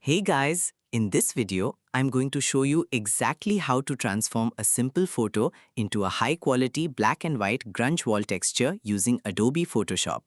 Hey guys, in this video, I'm going to show you exactly how to transform a simple photo into a high-quality black and white grunge wall texture using Adobe Photoshop.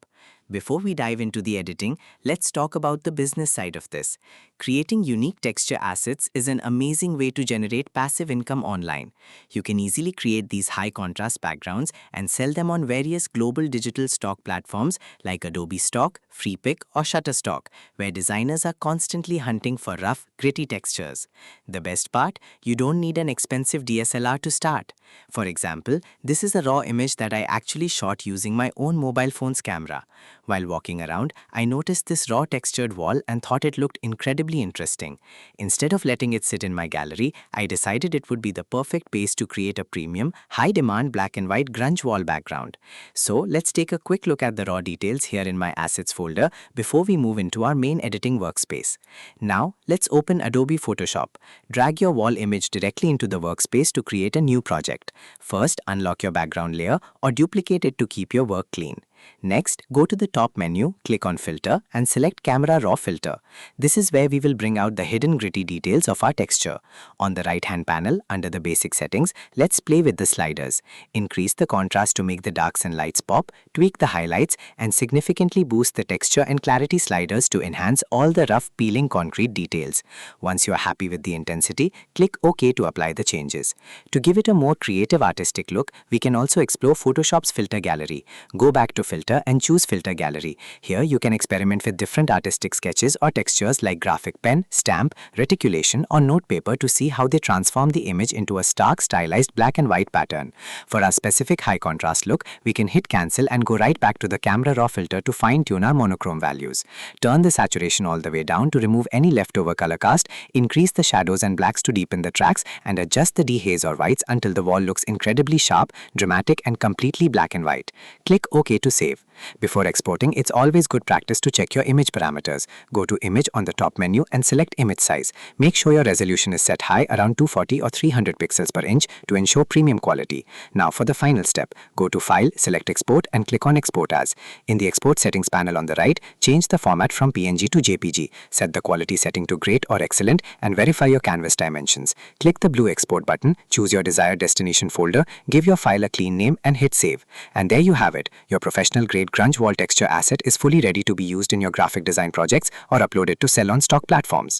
Before we dive into the editing, let's talk about the business side of this. Creating unique texture assets is an amazing way to generate passive income online. You can easily create these high-contrast backgrounds and sell them on various global digital stock platforms like Adobe Stock, Freepik, or Shutterstock, where designers are constantly hunting for rough, gritty textures. The best part, you don't need an expensive DSLR to start. For example, this is a raw image that I actually shot using my own mobile phone's camera. While walking around, I noticed this raw textured wall and thought it looked incredibly interesting. Instead of letting it sit in my gallery, I decided it would be the perfect base to create a premium, high-demand black and white grunge wall background. So let's take a quick look at the raw details here in my Assets folder before we move into our main editing workspace. Now, let's open Adobe Photoshop. Drag your wall image directly into the workspace to create a new project. First, unlock your background layer or duplicate it to keep your work clean. Next, go to the top menu, click on Filter and select Camera Raw Filter. This is where we will bring out the hidden gritty details of our texture. On the right-hand panel, under the basic settings, let's play with the sliders. Increase the contrast to make the darks and lights pop, tweak the highlights, and significantly boost the texture and clarity sliders to enhance all the rough peeling concrete details. Once you are happy with the intensity, click OK to apply the changes. To give it a more creative artistic look, we can also explore Photoshop's filter gallery. Go back to Filter and choose Filter Gallery. Here you can experiment with different artistic sketches or textures like graphic pen, stamp, reticulation, or notepaper to see how they transform the image into a stark, stylized black and white pattern. For our specific high contrast look, we can hit cancel and go right back to the Camera Raw filter to fine-tune our monochrome values. Turn the saturation all the way down to remove any leftover color cast, increase the shadows and blacks to deepen the tracks, and adjust the dehaze or whites until the wall looks incredibly sharp, dramatic, and completely black and white. Click OK to save. Before exporting, it's always good practice to check your image parameters. Go to Image on the top menu and select Image Size. Make sure your resolution is set high, around 240 or 300 pixels per inch to ensure premium quality. Now for the final step, go to File, select Export and click on Export As. In the Export Settings panel on the right, change the format from PNG to JPG. Set the quality setting to Great or Excellent and verify your canvas dimensions. Click the blue Export button, choose your desired destination folder, give your file a clean name and hit Save. And there you have it. Your professional-grade grunge wall texture asset is fully ready to be used in your graphic design projects or uploaded to sell on stock platforms.